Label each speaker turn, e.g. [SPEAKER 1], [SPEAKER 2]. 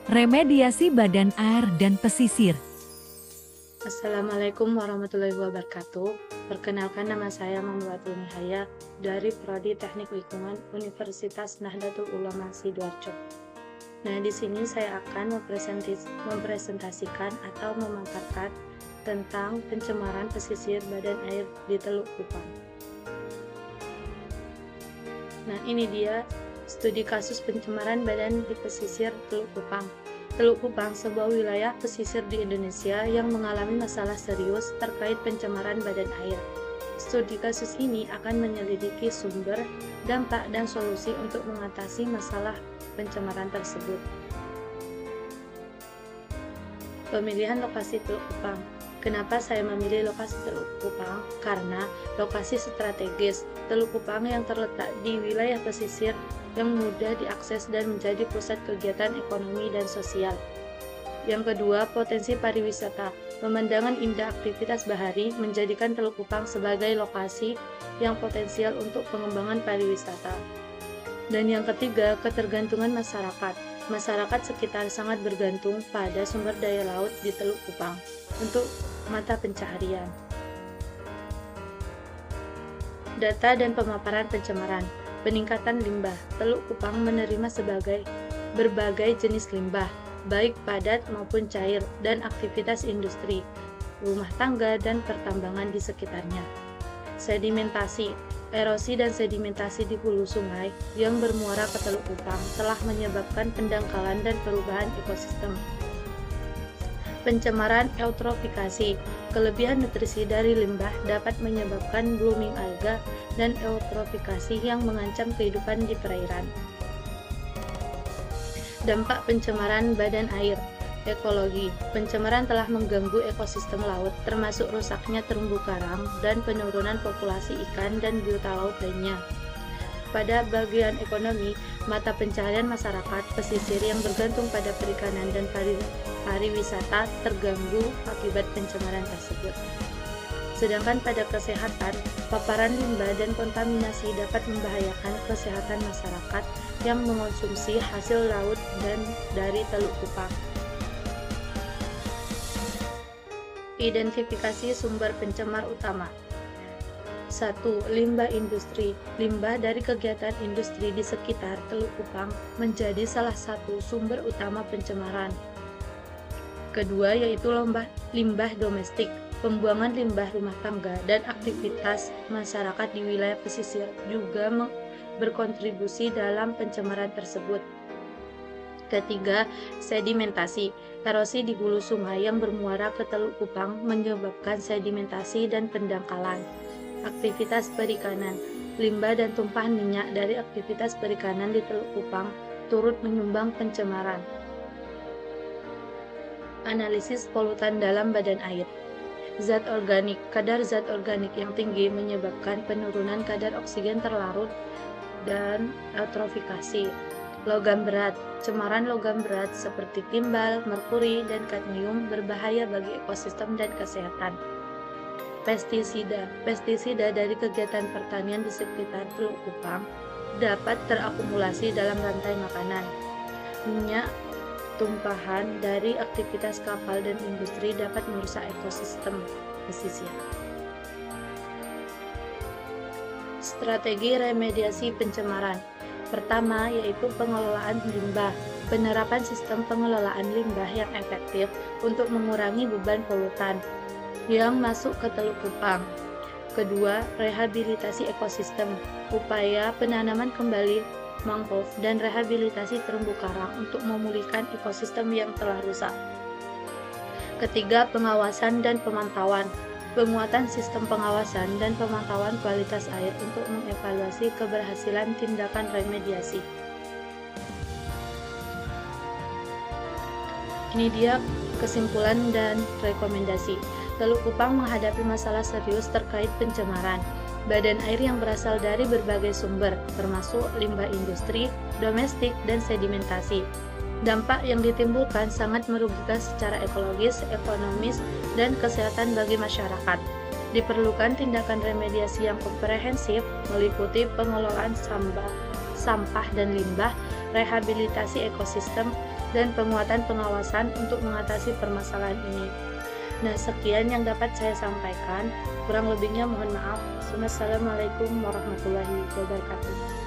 [SPEAKER 1] Remediasi badan air dan pesisir.
[SPEAKER 2] Assalamualaikum warahmatullahi wabarakatuh. Perkenalkan, nama saya Mamluatul Nihaya dari Prodi Teknik Lingkungan Universitas Nahdlatul Ulama Sidoarjo. Nah, di sini saya akan mempresentasikan atau memaparkan tentang pencemaran pesisir badan air di Teluk Kupang. Nah, ini dia studi kasus pencemaran badan di pesisir Teluk Kupang. Teluk Kupang, sebuah wilayah pesisir di Indonesia yang mengalami masalah serius terkait pencemaran badan air. Studi kasus ini akan menyelidiki sumber, dampak, dan solusi untuk mengatasi masalah pencemaran tersebut. Pemilihan lokasi Teluk Kupang. Kenapa saya memilih lokasi Teluk Kupang? Karena lokasi strategis Teluk Kupang yang terletak di wilayah pesisir yang mudah diakses dan menjadi pusat kegiatan ekonomi dan sosial. Yang kedua, potensi pariwisata. Pemandangan indah aktivitas bahari menjadikan Teluk Kupang sebagai lokasi yang potensial untuk pengembangan pariwisata. Dan yang ketiga, ketergantungan masyarakat. Masyarakat sekitar sangat bergantung pada sumber daya laut di Teluk Kupang untuk mata pencaharian. Data dan pemaparan pencemaran. Peningkatan limbah. Teluk Kupang menerima berbagai jenis limbah, baik padat maupun cair, dan aktivitas industri, rumah tangga, dan pertambangan di sekitarnya. Sedimentasi. Erosi dan sedimentasi di hulu sungai yang bermuara ke Teluk Kupang telah menyebabkan pendangkalan dan perubahan ekosistem. Pencemaran eutrofikasi. Kelebihan nutrisi dari limbah dapat menyebabkan blooming alga dan eutrofikasi yang mengancam kehidupan di perairan. Dampak pencemaran badan air. Ekologi. Pencemaran telah mengganggu ekosistem laut, termasuk rusaknya terumbu karang dan penurunan populasi ikan dan biota laut lainnya. Pada bagian ekonomi, mata pencaharian masyarakat pesisir yang bergantung pada perikanan dan pariwisata terganggu akibat pencemaran tersebut. Sedangkan pada kesehatan, paparan limbah dan kontaminasi dapat membahayakan kesehatan masyarakat yang mengonsumsi hasil laut dan dari Teluk Kupang. Identifikasi sumber pencemar utama. 1. Limbah industri. Limbah dari kegiatan industri di sekitar Teluk Kupang menjadi salah satu sumber utama pencemaran. Kedua, yaitu limbah domestik. Pembuangan limbah rumah tangga dan aktivitas masyarakat di wilayah pesisir juga berkontribusi dalam pencemaran tersebut. Ketiga, sedimentasi. Erosi di hulu sungai yang bermuara ke Teluk Kupang menyebabkan sedimentasi dan pendangkalan. Aktivitas perikanan. Limbah dan tumpahan minyak dari aktivitas perikanan di Teluk Kupang turut menyumbang pencemaran. Analisis polutan dalam badan air. Zat organik. Kadar zat organik yang tinggi menyebabkan penurunan kadar oksigen terlarut dan eutrofikasi. Logam berat. Cemaran logam berat seperti timbal, merkuri, dan kadmium berbahaya bagi ekosistem dan kesehatan. Pestisida. Pestisida dari kegiatan pertanian di sekitar Teluk Kupang dapat terakumulasi dalam rantai makanan. Minyak tumpahan dari aktivitas kapal dan industri dapat merusak ekosistem pesisir. Strategi remediasi pencemaran. Pertama, yaitu pengelolaan limbah. Penerapan sistem pengelolaan limbah yang efektif untuk mengurangi beban polutan yang masuk ke Teluk Kupang. Kedua, rehabilitasi ekosistem. Upaya penanaman kembali mangrove dan rehabilitasi terumbu karang untuk memulihkan ekosistem yang telah rusak. Ketiga, pengawasan dan pemantauan. Penguatan sistem pengawasan dan pemantauan kualitas air untuk mengevaluasi keberhasilan tindakan remediasi. Ini dia kesimpulan dan rekomendasi. Teluk Kupang menghadapi masalah serius terkait pencemaran badan air yang berasal dari berbagai sumber, termasuk limbah industri, domestik, dan sedimentasi. Dampak yang ditimbulkan sangat merugikan secara ekologis, ekonomis, dan kesehatan bagi masyarakat. Diperlukan tindakan remediasi yang komprehensif, meliputi pengelolaan sampah dan limbah, rehabilitasi ekosistem, dan penguatan pengawasan untuk mengatasi permasalahan ini. Nah, sekian yang dapat saya sampaikan. Kurang lebihnya mohon maaf. Wassalamualaikum warahmatullahi wabarakatuh.